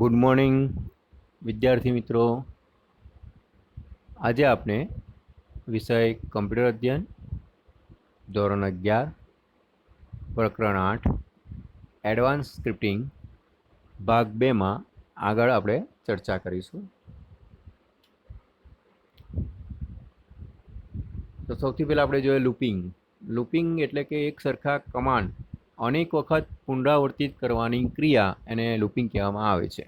Good morning વિદ્યાર્થી મિત્રો. આજે આપણે વિષય કમ્પ્યુટર અધ્યયન ધોરણ 11 પ્રકરણ 8 એડવાન્સ સ્ક્રિપ્ટિંગ ભાગ 2માં આગળ આપણે ચર્ચા કરીશું. તો સૌથી પહેલાં આપણે જોઈએ લૂપિંગ એટલે કે એક સરખા કમાન્ડ અનેક વખત પુનરાવર્તિત કરવાની ક્રિયા એને લૂપિંગ કહેવામાં આવે છે.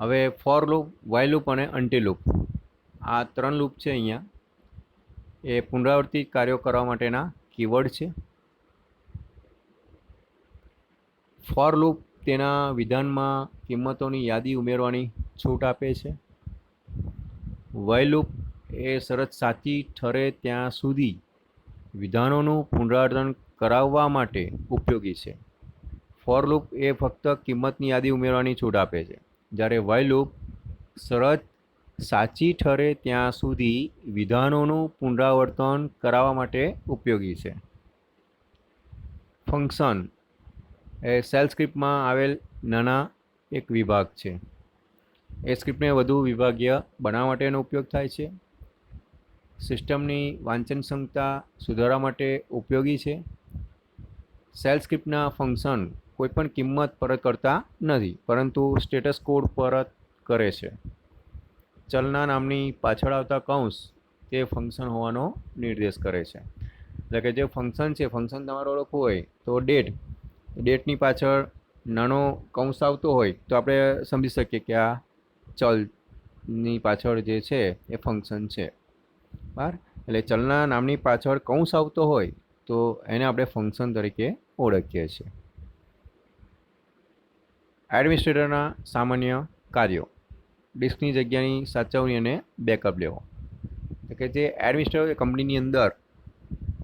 હવે ફોર લૂપ, વાઇલ લૂપ અને અનટિલ લૂપ આ 3 લૂપ છે. અહીંયા એ પુનરાવર્તિત કાર્યો કરવા માટેના કીવર્ડ છે. ફોર લૂપ તેના વિધાનમાં કિંમતોની યાદી ઉમેરવાની છૂટ આપે છે. વાઇલ લૂપ એ શરત સાચી ઠરે ત્યાં સુધી વિધાનોનું પુનરાવર્તન કરાવવા માટે ઉપયોગી છે. ફોર લૂપ એ ફક્ત કિંમતની યાદી ઉમેરવાની છૂટ આપે છે, જ્યારે વાઇલ લૂપ શરત સાચી ઠરે ત્યાં સુધી વિધાનોનું પુનરાવર્તન કરાવવા માટે ઉપયોગી છે. ફંક્શન એ શેલ સ્ક્રિપ્ટમાં આવેલ નાના એક વિભાગ છે. એ સ્ક્રિપ્ટને વધુ વિભાગીય બનાવવા માટેનો ઉપયોગ થાય છે. સિસ્ટમની વાંચન ક્ષમતા સુધારવા માટે ઉપયોગી છે. શેલ સ્ક્રિપ્ટના ફંક્શન કોઈપણ કિંમત પરત કરતા નથી, પરંતુ સ્ટેટસ કોડ પરત કરે છે. ચલના નામની પાછળ આવતા કૌંસ તે ફંક્શન હોવાનો નિર્દેશ કરે છે. એટલે કે જે ફંક્શન છે, ફંક્શન તમારે ઓળખવું હોય તો ડેટની પાછળ નાનો કૌંસ આવતો હોય તો આપણે સમજી શકીએ કે આ ચલની પાછળ જે છે એ ફંક્શન છે. બરાબર? એટલે ચલના નામની પાછળ કૌંસ આવતો હોય તો એને આપણે ફંક્શન તરીકે ઓળખીએ છીએ. એડમિનિસ્ટ્રેટરના સામાન્ય કાર્યો: ડિસ્કની જગ્યાની સાચવણી અને બેકઅપ લેવો. એટલે કે જે એડમિનિસ્ટ્રેટર કંપનીની અંદર,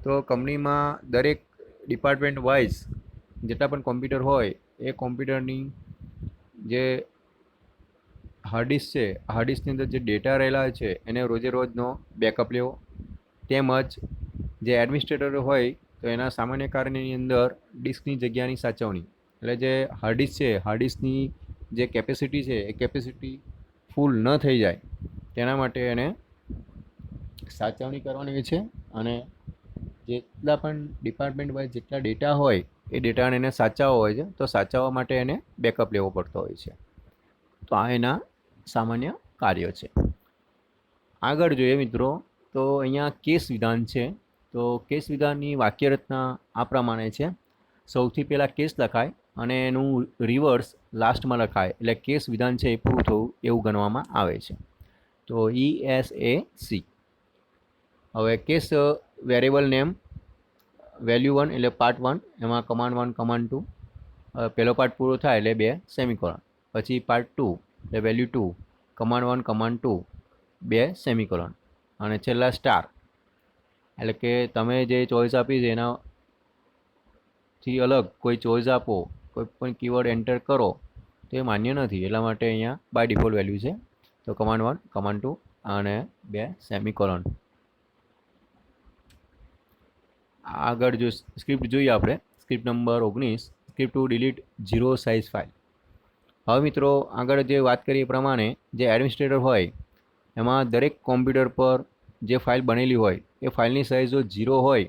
તો કંપનીમાં દરેક ડિપાર્ટમેન્ટ વાઇઝ જેટલા પણ કોમ્પ્યુટર હોય એ કોમ્પ્યુટરની જે હાર્ડ ડિસ્ક છે, હાર્ડ ડિસ્કની અંદર જે ડેટા રહેલા છે એને રોજે રોજનો બેકઅપ લેવો. તેમજ જે એડમિનિસ્ટ્રેટર હોય તો એના સામાન્ય કાર્યની અંદર ડિસ્કની જગ્યાની સાચવણી, એટલે જે હાર્ડ ડિસ્ક છે, હાર્ડ ડિસ્કની જે કેપેસિટી છે એ કેપેસિટી ફૂલ ન થઈ જાય તેના માટે એને સાચવણી કરવાની છે. અને જેટલા પણ ડિપાર્ટમેન્ટ વાઇઝ જેટલા ડેટા હોય એ ડેટાને એને સાચવવા હોય છે, તો સાચવવા માટે એને બેકઅપ લેવો પડતો હોય છે. તો આ એના સામાન્ય કાર્યો છે. આગળ જોઈએ મિત્રો, તો અહીંયા કેસ વિધાન છે. તો કેસ વિધાનની વાક્યરચના આ પ્રમાણે છે. સૌથી પહેલાં કેસ લખાય અને એનું રિવર્સ લાસ્ટમાં લખાય, એટલે કેસ વિધાન છે એ પૂરું થયું એવું ગણવામાં આવે છે. તો ESAC. હવે કેસ વેરિયેબલ નેમ વેલ્યુ 1 એટલે પાર્ટ 1, એમાં કમાન્ડ 1 કમાન્ડ 2. પહેલો પાર્ટ પૂરો થાય એટલે 2 સેમિકોલન. પછી પાર્ટ 2 એટલે વેલ્યુ 2 કમાન્ડ 1 કમાન્ડ 2 2 સેમિકોલન. અને છેલ્લા સ્ટાર, એટલે કે તમે જે ચોઈસ આપી છે એનાથી અલગ કોઈ ચોઈસ આપો, કોઈ પણ કીવર્ડ એન્ટર કરો તો એ માન્ય નથી, એટલા માટે અહીંયા બાય ડિફોલ્ટ વેલ્યુ છે. તો કમાન્ડ 1 કમાન્ડ 2 અને 2 સેમિકોલન. આગળ જો સ્ક્રિપ્ટ જોઈએ આપણે, script number 19, script to delete 0 size file. હવે મિત્રો આગળ જે વાત કરીએ એ પ્રમાણે જે એડમિનિસ્ટ્રેટર હોય એમાં દરેક કોમ્પ્યુટર પર જે ફાઇલ બનેલી હોય એ ફાઇલની સાઇઝ જો 0 હોય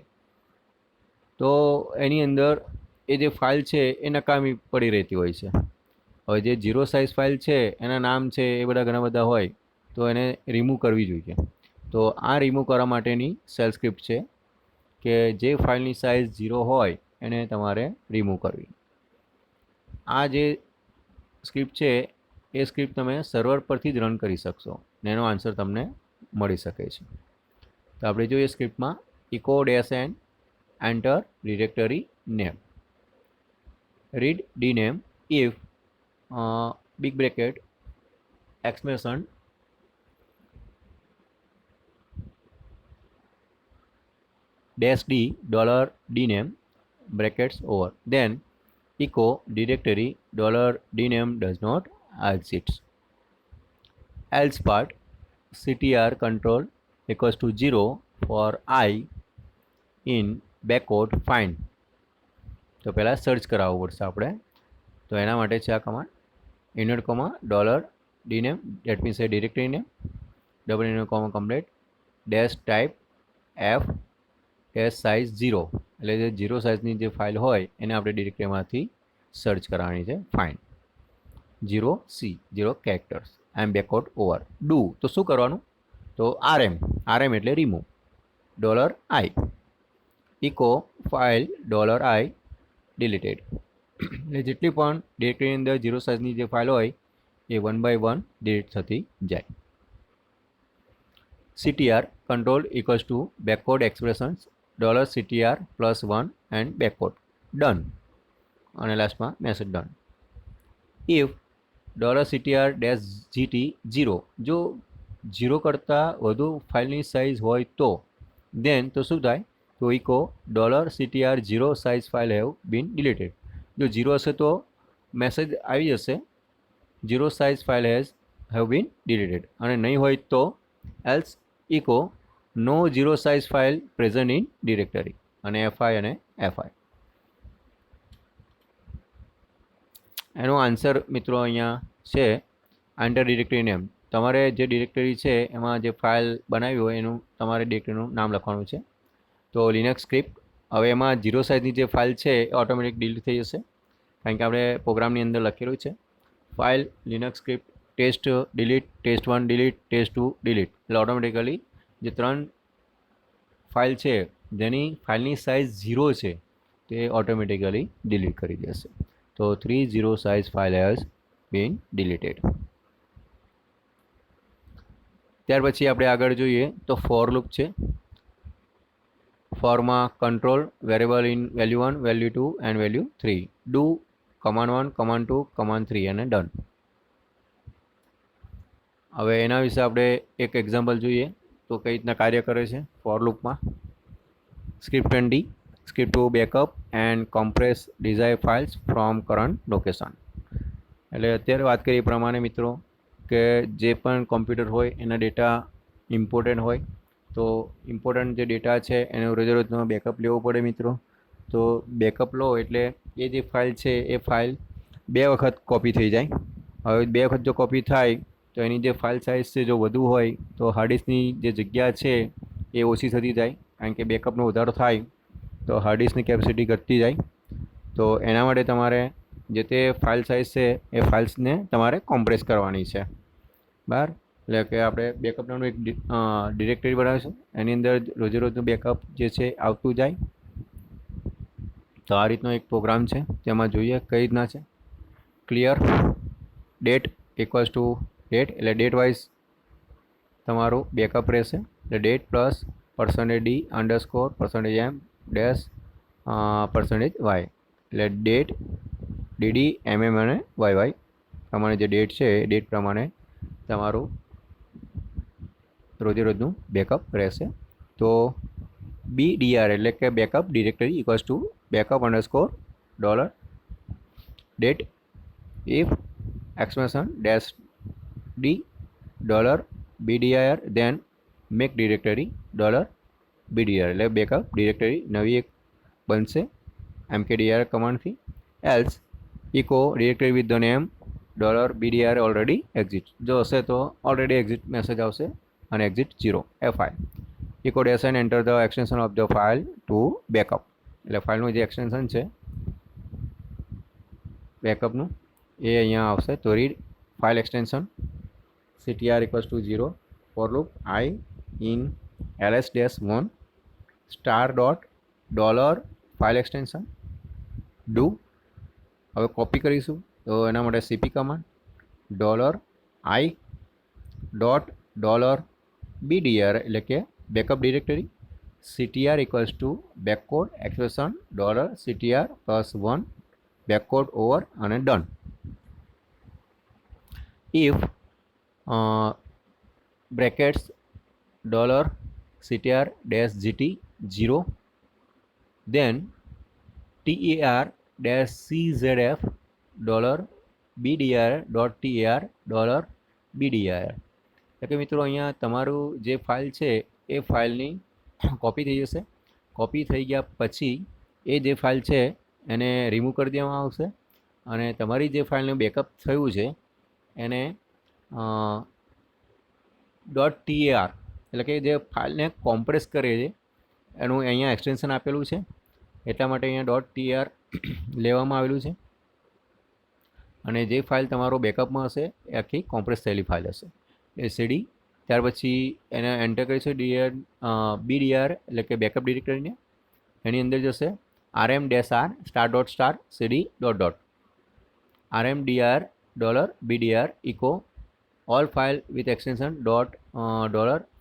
તો એની અંદર એ જે ફાઇલ છે એ નકામી પડી રહેતી હોય છે. હવે જે 0 સાઇઝ ફાઇલ છે એના નામ છે એ બધા ઘણા બધા હોય તો એને રિમૂવ કરવી જોઈએ. તો આ રિમૂવ કરવા માટેની શેલ સ્ક્રિપ્ટ છે કે જે ફાઇલની સાઇઝ 0 હોય એને તમારે રિમૂવ કરવી. આ જે સ્ક્રિપ્ટ છે એ સ્ક્રિપ્ટ તમે સર્વર પરથી જ રન કરી શકશો ને એનો આન્સર તમને મળી શકે છે. તો આપણે જોઈએ સ્ક્રિપ્ટમાં echo -n enter directory name, read dname if big bracket exclamation -d $dname brackets over, then echo directory $dname does not exist. Else part CTR control equals to 0 for I in backward find. તો પહેલાં search કરાવવું પડશે આપણે. તો એના માટે છે આ command init $dname, that means a directory name, double init complete dash type f dash size 0, એટલે જે 0 સાઇઝની જે ફાઇલ હોય એને આપણે ડિરેક્ટરીમાંથી સર્ચ કરવાની છે. Find 0C 0 characters. I am backward over. Do તો શું કરવાનું? તો RM એટલે remove. $i echo file $i deleted. એટલે જેટલી પણ ડિરેક્ટરીની અંદર 0 સાઇઝની જે ફાઇલ હોય એ 1 by 1 ડિલીટ થતી જાય. CTR control equals to backward expressions $CTR plus 1 and backward. Done. અને લાસ્ટમાં message done. If $CTR dash GT 0, જો 0 કરતાં વધુ ફાઇલની સાઇઝ હોય તો દેન તો શું થાય? તો echo $CTR 0 size file have been deleted. જો 0 હશે તો મેસેજ આવી જશે 0 size file have been deleted, અને નહીં હોય તો else echo no 0 size file present in directory, અને FI અને FI. એનો આન્સર મિત્રો અહીંયા છે એન્ટર ડિરેક્ટરી નેમ. તમારે જે ડિરેક્ટરી છે એમાં જે ફાઇલ બનાવી હોય એનું તમારે ડિરેક્ટરીનું નામ લખવાનું છે. તો લિનક્સ સ્ક્રિપ્ટ, હવે એમાં 0 સાઇઝની જે ફાઇલ છે એ ઓટોમેટિક ડિલીટ થઈ જશે, કારણ કે આપણે પ્રોગ્રામની અંદર લખેલું છે file Linux script test delete, test1 delete, test2 delete. એટલે ઓટોમેટિકલી જે 3 ફાઇલ છે જેની ફાઇલની સાઇઝ 0 છે તે ઓટોમેટિકલી ડિલીટ કરી દેશે. તો 30 size file has been deleted. ત્યાર પછી આપણે આગળ જોઈએ તો ફોર લૂપ છે. ફોરમાં control variable in value 1, value 2 and value 3. Do command 1, command 2, command 3 અને ડન. હવે એના વિશે આપણે એક એક્ઝામ્પલ જોઈએ તો કઈ રીતના કાર્ય કરે છે ફોર લૂપમાં. Script and D, script to backup and compress desire files from current location. એટલે અત્યારે વાત કરીએ એ પ્રમાણે મિત્રો કે જે પણ કોમ્પ્યુટર હોય એના ડેટા ઇમ્પોર્ટન્ટ હોય તો ઇમ્પોર્ટન્ટ જે ડેટા છે એનો રોજનો બેકઅપ લેવો પડે મિત્રો. તો બેકઅપ લો એટલે એ જે ફાઇલ છે એ ફાઇલ 2 વખત કોપી થઈ જાય. હવે 2 વખત જો કોપી થાય તો એની જે ફાઇલ સાઇઝ છે જો વધુ હોય તો હાર્ડ ડિસ્કની જે જગ્યા છે એ ઓછી થતી જાય, કારણ કે બેકઅપનો વધારો થાય તો હાર્ડ ડિસ્કની કેપેસિટી ઘટતી જાય. તો એના માટે તમારે જે તે ફાઇલ સાઇઝ છે એ ફાઇલ્સને તમારે કોમ્પ્રેસ કરવાની છે બરાબર. એટલે કે આપણે બેકઅપનું એક ડિરેક્ટરી બનાવીશું, એની અંદર રોજનું બેકઅપ જે છે આવતું જાય. તો આ રીતનો એક પ્રોગ્રામ છે, તેમાં જોઈએ કઈ રીતના છે. Clear date equals to date, એટલે ડેટ વાઇઝ તમારું બેકઅપ રહેશે. એટલે date plus %d underscore %m dash %y, એટલે ડેટ ડીડી MM અને YY પ્રમાણે જે ડેટ છે એ ડેટ પ્રમાણે તમારું રોજનું બેકઅપ રહેશે. તો BDR એટલે કે backup directory equals to backup underscore $date if expression dash d $BDIR then make directory $BDR, એટલે બેકઅપ ડિરેક્ટરી નવી એક બનશે mkdir કમાન્ડથી. Else echo directory with the name $BDIR already exit, જો હશે તો ઓલરેડી એક્ઝિટ મેસેજ આવશે અને exit 0. FI echo dash and enter the extension of the file to backup, એટલે ફાઇલનું જે એક્સટેન્શન છે બેકઅપનું એ અહીંયા આવશે. તો read file extension CTR equals two 0 for loop I in ls-1 star dot dollar file extension do. હવે copy કરીશું તો એના માટે CP કમાન્ડ $i $BDIR એટલે કે backup directory. CTR equals to backward expression $CTR plus 1 backward over અને done. If brackets $CTR dash GT 0 then TAR dash CZF $BDIR.TAR $BDIR. એટલે કે મિત્રો અહીંયા તમારું જે ફાઇલ છે એ ફાઇલની કોપી થઈ જશે. કોપી થઈ ગયા પછી એ જે ફાઇલ છે એને રિમૂવ કરી દેવામાં આવશે અને તમારી જે ફાઇલનું બેકઅપ થયું છે એને .tar એટલે કે જે ફાઇલને કોમ્પ્રેસ કરે છે એનું અહીંયા એક્સટેન્શન આપેલું છે, એટલા માટે અહીંયા .tar લેવામાં આવેલું છે. અને જે ફાઇલ તમારો બેકઅપમાં હશે એ આખી કોમ્પ્રેસ થયેલી ફાઇલ હશે એ સીડી. ત્યાર પછી એને એન્ટર કરીશું BDR એટલે કે બેકઅપ ડિરેક્ટરીને. એની અંદર જશે rm-r star cd rmdr $bdr all file with extension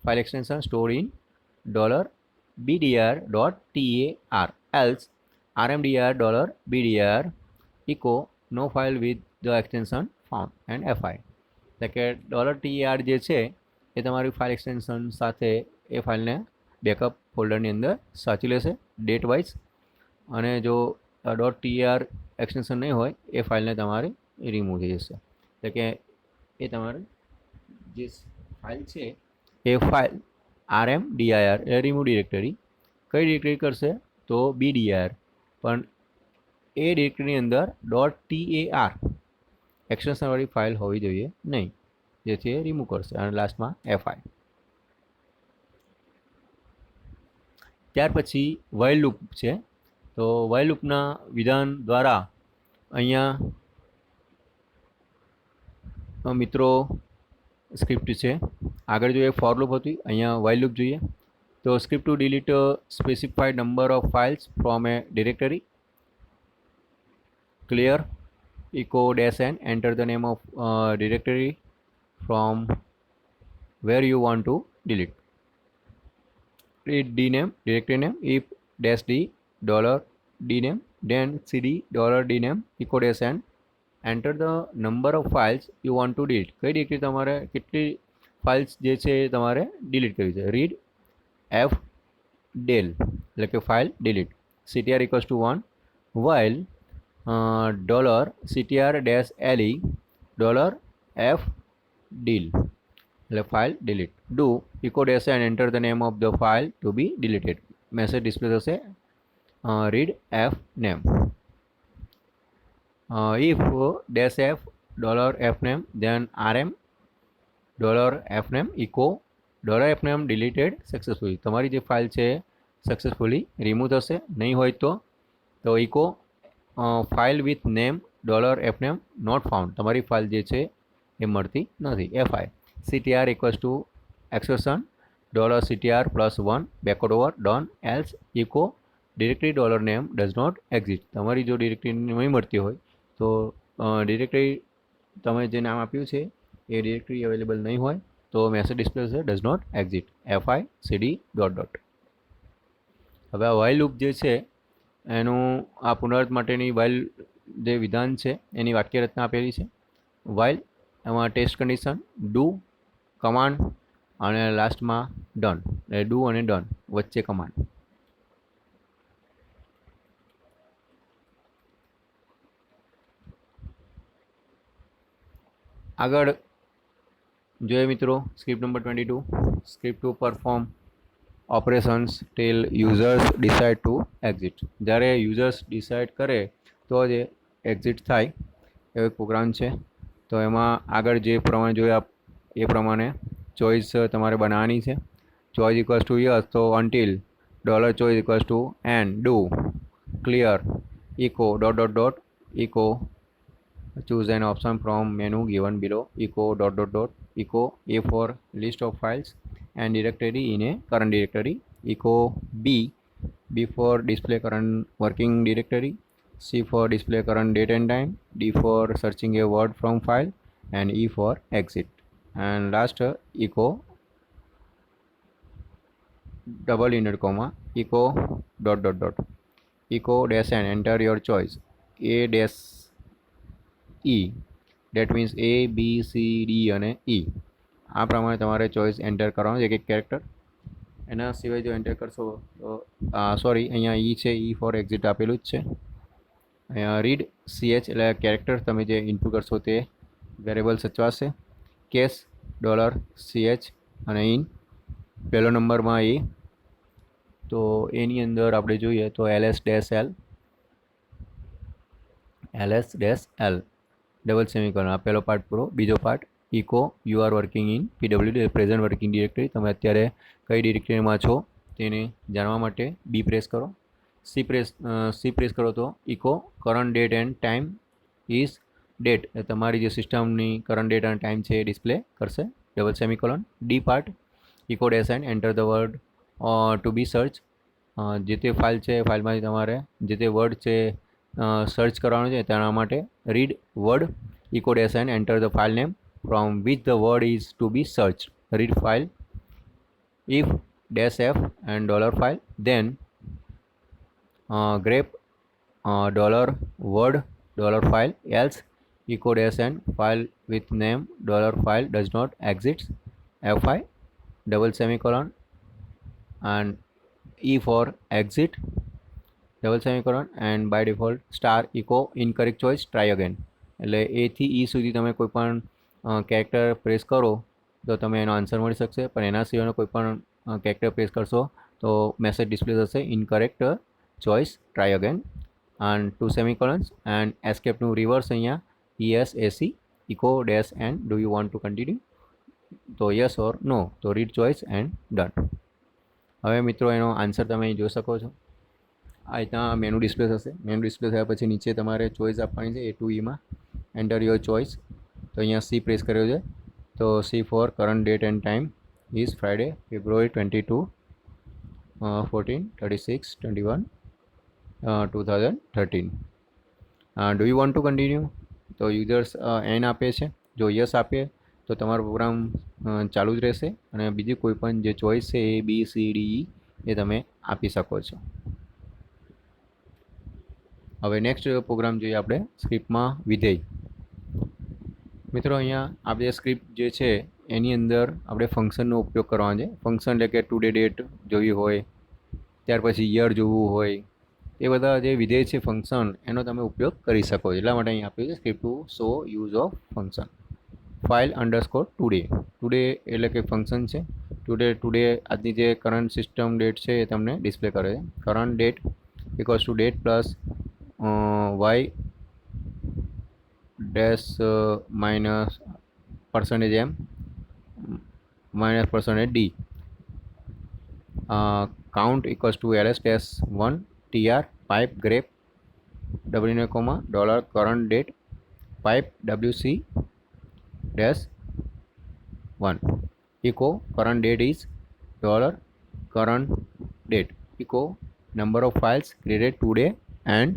file extension stored in $bdr.tar else rmdr $bdr no file with the extension found and fi. એટલે કે $tar જે છે એ તમારી ફાઇલ એક્સટેન્શન સાથે એ ફાઇલને બેકઅપ ફોલ્ડરની અંદર સાચી લેશે ડેટ વાઇઝ. અને જો .tar એક્સટેન્શન નહીં હોય એ ફાઇલને તમારે રિમૂવ થઈ જશે. એટલે કે એ તમારે જે ફાઇલ છે એ ફાઇલ rmdir એ રિમૂવ ડિરેક્ટરી કઈ ડિરેક્ટરી કરશે તો BDR, પણ એ ડિરેક્ટરીની અંદર .tar એક્સટેન્શનવાળી ફાઇલ હોવી જોઈએ નહીં, જેથી એ રિમૂવ કરશે. અને લાસ્ટમાં fi. ત્યાર પછી વાઇલ લૂપ છે. તો વાઇલ લૂપના વિધાન દ્વારા અહીંયા મિત્રો સ્ક્રિપ્ટ છે. આગળ જોઈએ ફોર લૂપ હતી, અહીંયા વાઇલ લૂપ જોઈએ. તો script to delete specified number of files from a directory. Clear echo -n enter the name of directory from where you want to delete. Read dname directory name if -d $dname then cd $dname echo -n enter the number of files you want to delete. કઈ directory તમારે કેટલી files જે છે એ તમારે delete કરવી છે. Read f del એટલે કે file delete ctr equals to 1 while $ctr-le $f del એટલે file delete. do echo -n enter the name of the file to be deleted. Message display થશે read f name. if -f $f name then rm $f name echo $f name deleted successfully. તમારી જે file છે successfully remove થશે. નહીં હોય તો echo file with name $f name not found, તમારી file જે છે એ મળતી નથી. fi ctr equals to exception $ctr +1 backward over done else echo directory $name does not exist. તમારી જો ડિરેક્ટરી નહીં મળતી હોય તો ડિરેક્ટરી તમે જે નામ આપ્યું છે એ ડિરેક્ટરી અવેલેબલ નહીં હોય તો મેસેજ ડિસ્પ્લે છે does not exit fi cd . હવે આ વાઇલ લૂપ જે છે એનું આ પુનરાવર્ત માટેની વાઇલ જે વિધાન છે એની વાક્ય રચના આપેલી છે. વાઇલ એમાં ટેસ્ટ કન્ડિશન ડુ કમાન્ડ અને લાસ્ટમાં ડન એટલે ડુ અને ડન વચ્ચે કમાન્ડ. આગળ જોઈએ મિત્રો script number 22. Script to perform operations till users decide to exit. જ્યારે યુઝર્સ ડિસાઇડ કરે તો જ એક્ઝિટ થાય એવો એક પ્રોગ્રામ છે. તો એમાં આગળ જે પ્રમાણે જોયા એ પ્રમાણે ચોઈસ તમારે બનાવવાની છે. ચોઈસ ઇક્વલ્સ ટુ યસ તો until $choice equals to and do clear echo ... echo choose an option from menu given below echo ... echo a for list of files and directory in a current directory, echo b for display current working directory, c for display current date and time, d for searching a word from file, and e for exit. And last echo double inner comma echo ... echo -n enter your choice a -e that means a b c d અને e. આ પ્રમાણે તમારે choice enter કરવાનો એક એક character. એના સિવાય જો એન્ટર કરશો તો સોરી અહીંયા ઈ છે, ઈ ફોર એક્ઝિટ આપેલું જ છે. અહીંયા રીડ ch એટલે કેરેક્ટર તમે જે ઇનપુટ કરશો તે વેરિયેબલ સચવાશે. કેસ $CH અને ઇન પહેલો નંબરમાં એ, તો એની અંદર આપણે જોઈએ તો LS-L ડબલ સેમિકોલન, આ પહેલો પાર્ટ પૂરો. બીજો part echo you are working in PWD present working directory, તમે અત્યારે કઈ ડિરેક્ટરીમાં છો તેને જાણવા માટે બી પ્રેસ કરો. સી પ્રેસ કરો તો echo current date and time is date, તમારી જે સિસ્ટમની કરંટ ડેટ અને ટાઈમ છે એ ડિસ્પ્લે કરશે double semicolon. D part echo dash and enter the word to be search, જે તે ફાઇલ છે એ ફાઇલમાંથી તમારે જે તે વર્ડ છે સર્ચ કરવાનું છે તેના માટે read word echo dash and enter the file name from which the word is to be search, read file if -f and $file, then grep $word $file, else echo dash and file with name $file does not exist, fi double semicolon and e for exit double semicolon and by default star echo incorrect choice, try again. એટલે એથી ઈ સુધી તમે કોઈ પણ character press કરો તો તમે એનો આન્સર મળી શકશે, પણ એના સિવાયનો કોઈ પણ કેરેક્ટર પ્રેસ કરશો તો મેસેજ ડિસ્પ્લે થશે incorrect choice, try again and two semicolons and એસ્કેપનું રિવર્સ અહીંયા ESAC echo dash n do you want to continue, તો યસ ઓર નો, તો રીડ ચોઇસ એન્ડ ડન. હવે મિત્રો એનો આન્સર તમે અહીં જોઈ શકો છો. આ રીતના મેનુ ડિસ્પ્લે થશે. મેનુ ડિસ્પ્લે થયા પછી નીચે તમારે ચોઇસ આપવાની છે A to E માં, એન્ટર યોર ચોઇસ. તો અહીંયા સી પ્રેસ કર્યો છે, તો C for current date and time is Friday, February 22, 14, 36, 21, 2013. Do you want to continue? તો યુઝર્સ એન આપે છે, જો યસ આપે તો તમારો પ્રોગ્રામ ચાલુ જ રહેશે અને બીજી કોઈ પણ જે ચોઈસ છે ABCDE એ તમે આપી શકો છો. હવે નેક્સ્ટ પ્રોગ્રામ જોઈએ આપણે સ્ક્રિપ્ટમાં વિધેય. મિત્રો અહીંયા આપણે સ્ક્રિપ્ટ જે છે એની અંદર આપણે ફંક્શનનો ઉપયોગ કરવાનો છે. ફંક્શન એટલે કે ટુડે ડેટ જોવી હોય, ત્યાર પછી યર જોવું હોય, એ બધા જે વિધેય છે ફંક્શન એનો તમે ઉપયોગ કરી શકો છો. એટલા માટે અહીં આપ્યું છે script to show use of function. File underscore today, today એટલે કે ફંક્શન છે. ટુડે આજની જે કરંટ સિસ્ટમ ડેટ છે એ તમને ડિસ્પ્લે કરે છે. Current date equals to date plus Y dash minus %m -% d, count equals to ls-1 tr pipe grep w comma dollar current date pipe wc dash 1 echo current date is dollar current date echo number of files created today and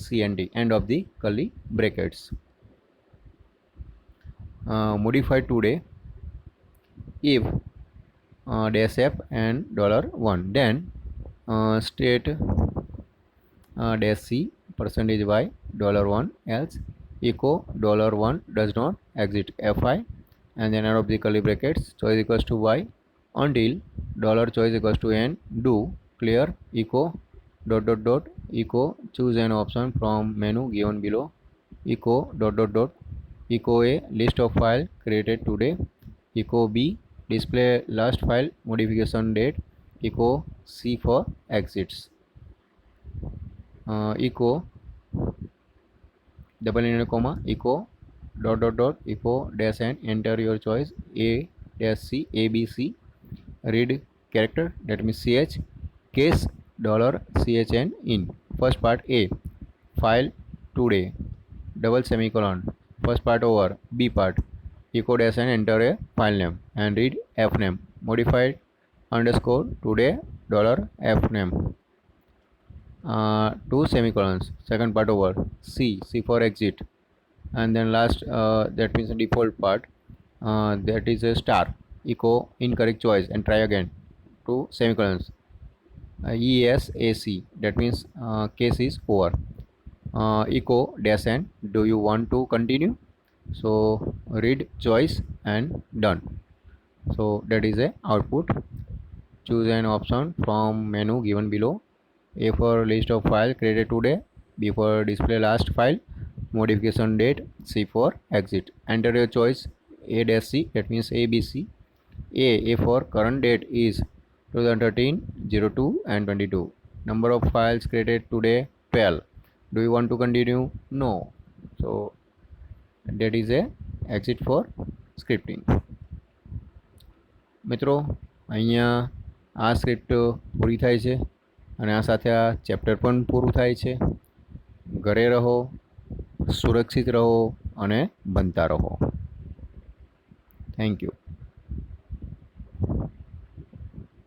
$cnd end of the curly brackets. Modify today if -f and $1, then state -c %y $1, else echo $1 does not exist, fi and then out of the curly brackets choice equals to y until $choice equals to n, do clear echo ... echo choose an option from menu given below, echo ... echo a list of file created today, echo b display last file modification date, echo c for exits, echo $, echo ... echo dash and enter your choice ABC, read character that means ch, case $chn in. First part A, file today double semicolon, first part over. B part, echo dash and enter a file name and read f name modified underscore today $f name, two semicolons, second part over. C for exit, and then last that means the default part, that is a star echo incorrect choice and try again, two semicolons, ESAC that means case is over, echo dash and do you want to continue, so read choice and done. So that is a output. Choose an option from menu given below, A for list of file created today, B for display last file modification date, C for exit. Enter your choice A-C, that means ABC. A for current date is 2013-02 and 22. Number of files created today 12. Do you want to continue? No. So that is a exit for scripting. મિત્રો અહીંયા આ script પૂરી થાય છે અને આ સાથે આ chapter પણ પૂરું થાય છે. ઘરે રહો, સુરક્ષિત રહો અને બનતા રહો. Thank you.